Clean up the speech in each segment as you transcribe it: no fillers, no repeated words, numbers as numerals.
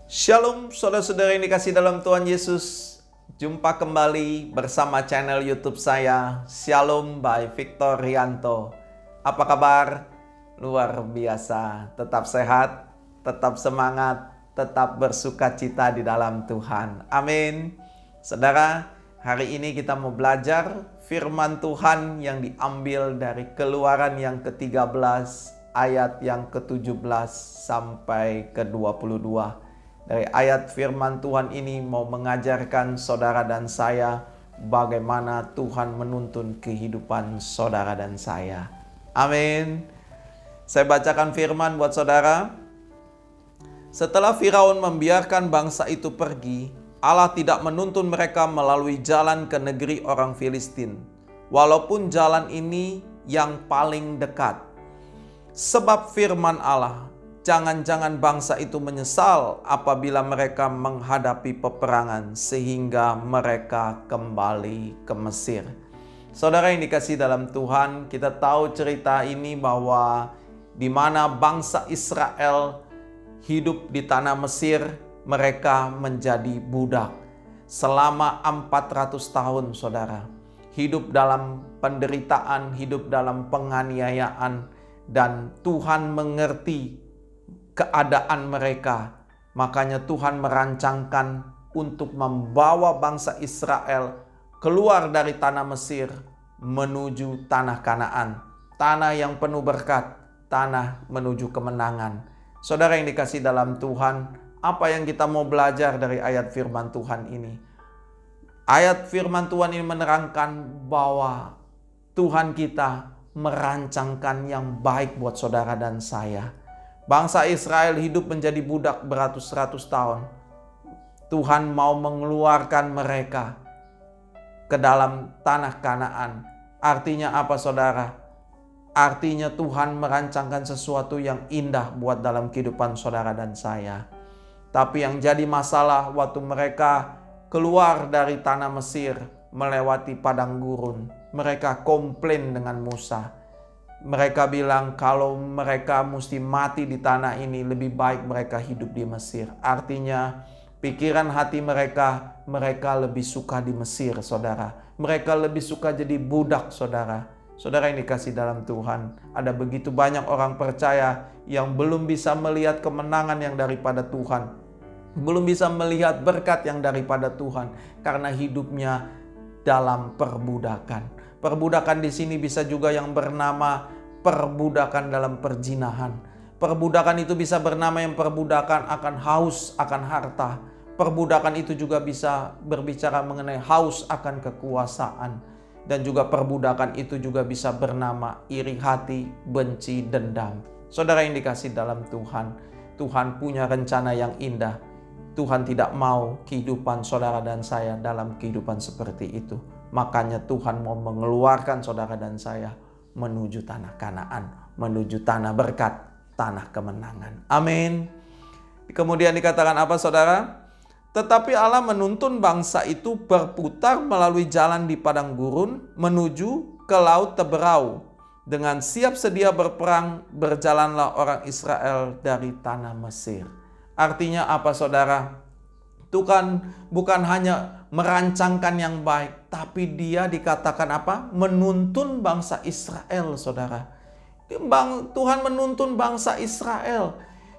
Shalom saudara-saudara yang dikasih dalam Tuhan Yesus. Jumpa kembali bersama channel YouTube saya, Shalom by Victor Rianto. Apa kabar? Luar biasa. Tetap sehat, tetap semangat, tetap bersukacita di dalam Tuhan. Amin. Saudara, hari ini kita mau belajar firman Tuhan yang diambil dari Keluaran yang ke-13 ayat yang ke-17 sampai ke-22. Dari ayat firman Tuhan ini mau mengajarkan saudara dan saya bagaimana Tuhan menuntun kehidupan saudara dan saya. Amin. Saya bacakan firman buat saudara. Setelah Firaun membiarkan bangsa itu pergi, Allah tidak menuntun mereka melalui jalan ke negeri orang Filistin, walaupun jalan ini yang paling dekat. Sebab firman Allah, jangan-jangan bangsa itu menyesal apabila mereka menghadapi peperangan sehingga mereka kembali ke Mesir. Saudara yang dikasihi dalam Tuhan, kita tahu cerita ini bahwa di mana bangsa Israel hidup di tanah Mesir, mereka menjadi budak selama 400 tahun, saudara. Hidup dalam penderitaan, hidup dalam penganiayaan, dan Tuhan mengerti keadaan mereka. Makanya Tuhan merancangkan untuk membawa bangsa Israel keluar dari tanah Mesir menuju tanah Kanaan, tanah yang penuh berkat, tanah menuju kemenangan. Saudara yang dikasihi dalam Tuhan, apa yang kita mau belajar dari ayat firman Tuhan ini? Ayat firman Tuhan ini menerangkan bahwa Tuhan kita merancangkan yang baik buat saudara dan saya. Bangsa Israel hidup menjadi budak beratus-ratus tahun. Tuhan mau mengeluarkan mereka ke dalam tanah Kanaan. Artinya apa, saudara? Artinya Tuhan merancangkan sesuatu yang indah buat dalam kehidupan saudara dan saya. Tapi yang jadi masalah waktu mereka keluar dari tanah Mesir melewati padang gurun, mereka komplain dengan Musa. Mereka bilang kalau mereka mesti mati di tanah ini, lebih baik mereka hidup di Mesir. Artinya pikiran hati mereka lebih suka di Mesir, saudara. Mereka lebih suka jadi budak, saudara. Saudara yang dikasih dalam Tuhan, ada begitu banyak orang percaya yang belum bisa melihat kemenangan yang daripada Tuhan, belum bisa melihat berkat yang daripada Tuhan, karena hidupnya dalam perbudakan. Perbudakan di sini bisa juga yang bernama perbudakan dalam perzinahan. Perbudakan itu bisa bernama yang perbudakan akan haus akan harta. Perbudakan itu juga bisa berbicara mengenai haus akan kekuasaan. Dan juga perbudakan itu juga bisa bernama iri hati, benci, dendam. Saudara yang dikasih dalam Tuhan, Tuhan punya rencana yang indah. Tuhan tidak mau kehidupan saudara dan saya dalam kehidupan seperti itu. Makanya Tuhan mau mengeluarkan saudara dan saya menuju tanah Kanaan, menuju tanah berkat, tanah kemenangan. Amin. Kemudian dikatakan apa, saudara? Tetapi Allah menuntun bangsa itu berputar melalui jalan di padang gurun menuju ke laut Teberau. Dengan siap sedia berperang, berjalanlah orang Israel dari tanah Mesir. Artinya apa, saudara? Tuhan bukan hanya merancangkan yang baik, tapi dia dikatakan apa? Menuntun bangsa Israel, saudara. Tuhan menuntun bangsa Israel.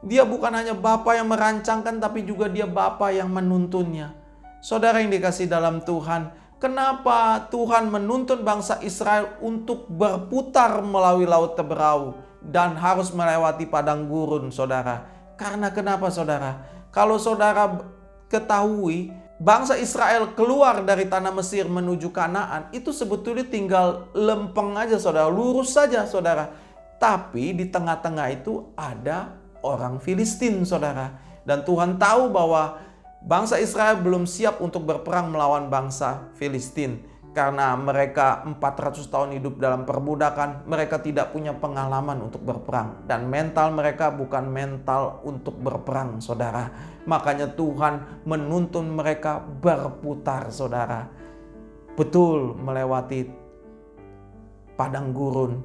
Dia bukan hanya Bapa yang merancangkan, tapi juga dia Bapa yang menuntunnya. Saudara yang dikasih dalam Tuhan, kenapa Tuhan menuntun bangsa Israel untuk berputar melalui laut Teberau dan harus melewati padang gurun, saudara? Karena kenapa, saudara? Kalau saudara ketahui, bangsa Israel keluar dari tanah Mesir menuju Kanaan, itu sebetulnya tinggal lempeng aja, saudara, lurus saja, saudara. Tapi di tengah-tengah itu ada orang Filistin, saudara. Dan Tuhan tahu bahwa bangsa Israel belum siap untuk berperang melawan bangsa Filistin. Karena mereka 400 tahun hidup dalam perbudakan, mereka tidak punya pengalaman untuk berperang. Dan mental mereka bukan mental untuk berperang, saudara. Makanya Tuhan menuntun mereka berputar, saudara. Betul, melewati padang gurun.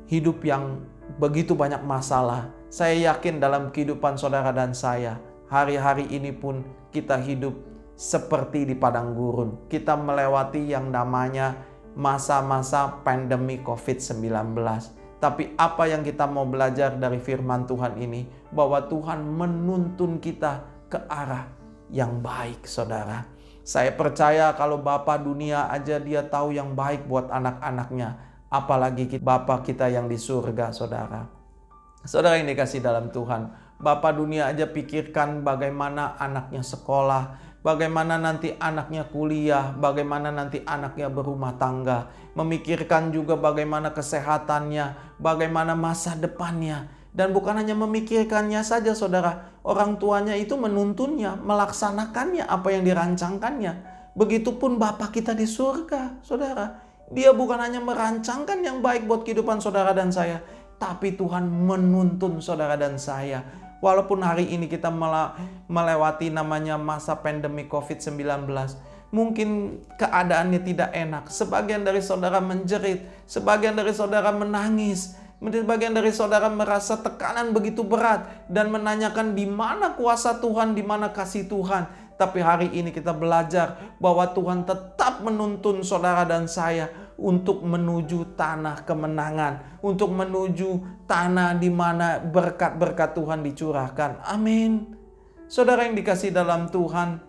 Hidup yang begitu banyak masalah. Saya yakin dalam kehidupan saudara dan saya hari-hari ini pun kita hidup seperti di padang gurun. Kita melewati yang namanya masa-masa pandemi COVID-19. Tapi apa yang kita mau belajar dari firman Tuhan ini? Bahwa Tuhan menuntun kita ke arah yang baik, saudara. Saya percaya kalau Bapa dunia aja dia tahu yang baik buat anak-anaknya. Apalagi Bapa kita yang di surga, saudara. Saudara yang dikasih dalam Tuhan, Bapa dunia aja pikirkan bagaimana anaknya sekolah, bagaimana nanti anaknya kuliah, bagaimana nanti anaknya berumah tangga. Memikirkan juga bagaimana kesehatannya, bagaimana masa depannya. Dan bukan hanya memikirkannya saja, saudara. Orang tuanya itu menuntunnya, melaksanakannya apa yang dirancangkannya. Begitupun Bapa kita di surga, saudara. Dia bukan hanya merancangkan yang baik buat kehidupan saudara dan saya, tapi Tuhan menuntun saudara dan saya. Walaupun hari ini kita melewati namanya masa pandemi COVID-19, mungkin keadaannya tidak enak. Sebagian dari saudara menjerit, sebagian dari saudara menangis, sebagian dari saudara merasa tekanan begitu berat dan menanyakan di mana kuasa Tuhan, di mana kasih Tuhan. Tapi hari ini kita belajar bahwa Tuhan tetap menuntun saudara dan saya untuk menuju tanah kemenangan, untuk menuju tanah di mana berkat-berkat Tuhan dicurahkan. Amin. Saudara yang dikasih dalam Tuhan,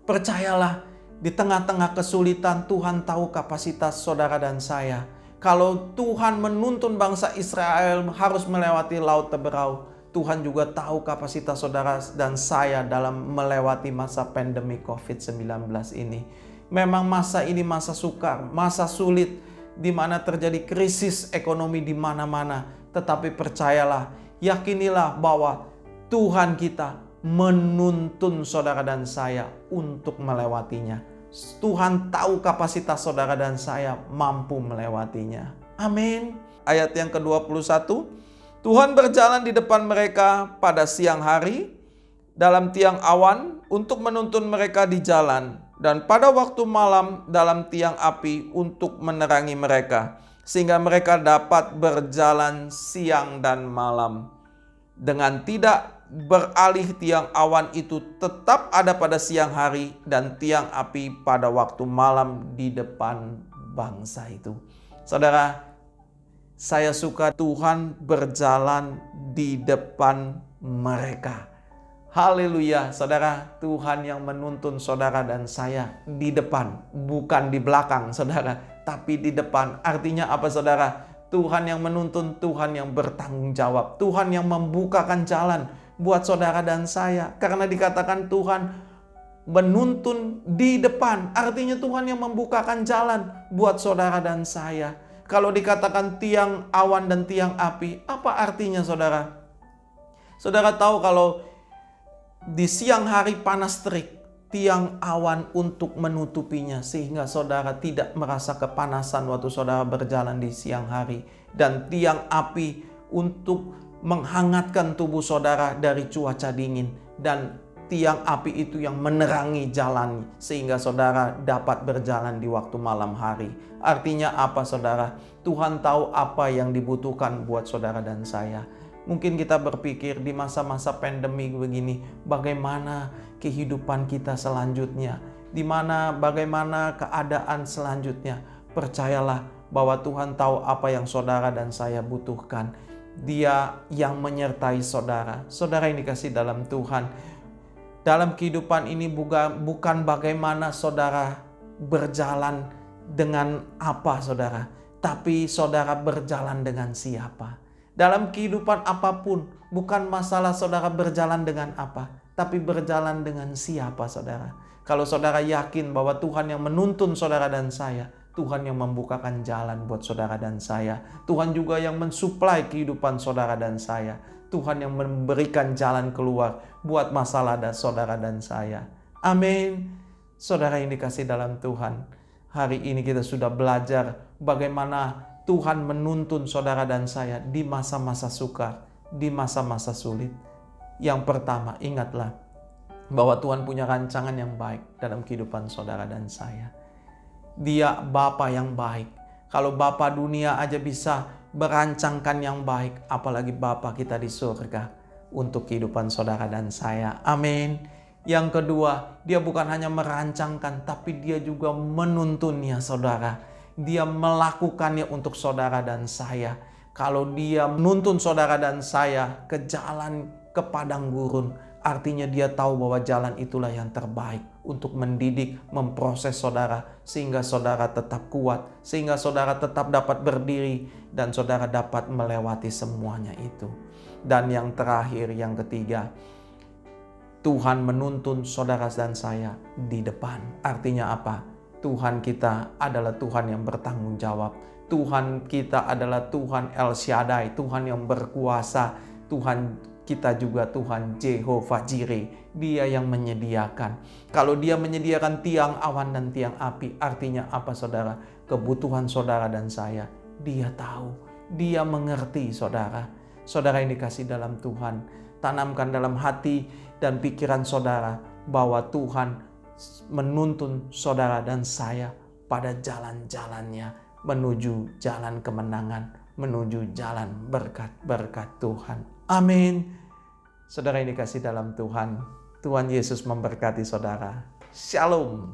percayalah di tengah-tengah kesulitan Tuhan tahu kapasitas saudara dan saya. Kalau Tuhan menuntun bangsa Israel harus melewati Laut Teberau, Tuhan juga tahu kapasitas saudara dan saya dalam melewati masa pandemi COVID-19 ini. Memang masa ini masa sukar, masa sulit, di mana terjadi krisis ekonomi di mana-mana. Tetapi percayalah, yakinilah bahwa Tuhan kita menuntun saudara dan saya untuk melewatinya. Tuhan tahu kapasitas saudara dan saya mampu melewatinya. Amin. Ayat yang ke-21. Tuhan berjalan di depan mereka pada siang hari dalam tiang awan untuk menuntun mereka di jalan, dan pada waktu malam dalam tiang api untuk menerangi mereka, sehingga mereka dapat berjalan siang dan malam. Dengan tidak beralih tiang awan itu tetap ada pada siang hari dan tiang api pada waktu malam di depan bangsa itu. Saudara, saya suka Tuhan berjalan di depan mereka. Haleluya, saudara. Tuhan yang menuntun saudara dan saya di depan, bukan di belakang, saudara, tapi di depan. Artinya apa, saudara? Tuhan yang menuntun, Tuhan yang bertanggung jawab, Tuhan yang membukakan jalan buat saudara dan saya. Karena dikatakan Tuhan menuntun di depan, artinya Tuhan yang membukakan jalan buat saudara dan saya. Kalau dikatakan tiang awan dan tiang api, apa artinya, saudara? Saudara tahu kalau di siang hari panas terik, tiang awan untuk menutupinya sehingga saudara tidak merasa kepanasan waktu saudara berjalan di siang hari, dan tiang api untuk menghangatkan tubuh saudara dari cuaca dingin, dan tiang api itu yang menerangi jalan sehingga saudara dapat berjalan di waktu malam hari. Artinya apa, saudara? Tuhan tahu apa yang dibutuhkan buat saudara dan saya. Mungkin kita berpikir di masa-masa pandemi begini, bagaimana kehidupan kita selanjutnya? Bagaimana keadaan selanjutnya? Percayalah bahwa Tuhan tahu apa yang saudara dan saya butuhkan. Dia yang menyertai saudara. Saudara yang dikasih dalam Tuhan, dalam kehidupan ini bukan bagaimana saudara berjalan dengan apa, saudara, tapi saudara berjalan dengan siapa. Dalam kehidupan apapun, bukan masalah saudara berjalan dengan apa, tapi berjalan dengan siapa, saudara. Kalau saudara yakin bahwa Tuhan yang menuntun saudara dan saya, Tuhan yang membukakan jalan buat saudara dan saya, Tuhan juga yang mensuplai kehidupan saudara dan saya, Tuhan yang memberikan jalan keluar buat masalah saudara dan saya. Amin. Saudara yang dikasih dalam Tuhan, hari ini kita sudah belajar bagaimana Tuhan menuntun saudara dan saya di masa-masa sukar, di masa-masa sulit. Yang pertama, ingatlah bahwa Tuhan punya rancangan yang baik dalam kehidupan saudara dan saya. Dia Bapa yang baik. Kalau Bapa dunia aja bisa merancangkan yang baik, apalagi Bapa kita di surga. untuk kehidupan saudara dan saya. Amin. Yang kedua, dia bukan hanya merancangkan, tapi dia juga menuntunnya, saudara. Dia melakukannya untuk saudara dan saya. Kalau dia menuntun saudara dan saya ke jalan, ke padang gurun, artinya dia tahu bahwa jalan itulah yang terbaik untuk mendidik, memproses saudara, sehingga saudara tetap kuat, sehingga saudara tetap dapat berdiri, dan saudara dapat melewati semuanya itu. Dan yang terakhir, yang ketiga, Tuhan menuntun saudara dan saya di depan. Artinya apa? Tuhan kita adalah Tuhan yang bertanggung jawab. Tuhan kita adalah Tuhan El Shaddai, Tuhan yang berkuasa. Tuhan kita juga Tuhan Jehovah Jireh. Dia yang menyediakan. Kalau dia menyediakan tiang awan dan tiang api, artinya apa, saudara? Kebutuhan saudara dan saya, dia tahu. Dia mengerti, saudara. Saudara yang dikasih dalam Tuhan, tanamkan dalam hati dan pikiran saudara bahwa Tuhan menuntun saudara dan saya pada jalan-jalannya menuju jalan kemenangan, menuju jalan berkat-berkat Tuhan. Amin. Saudara yang dikasih dalam Tuhan, Tuhan Yesus memberkati saudara. Shalom.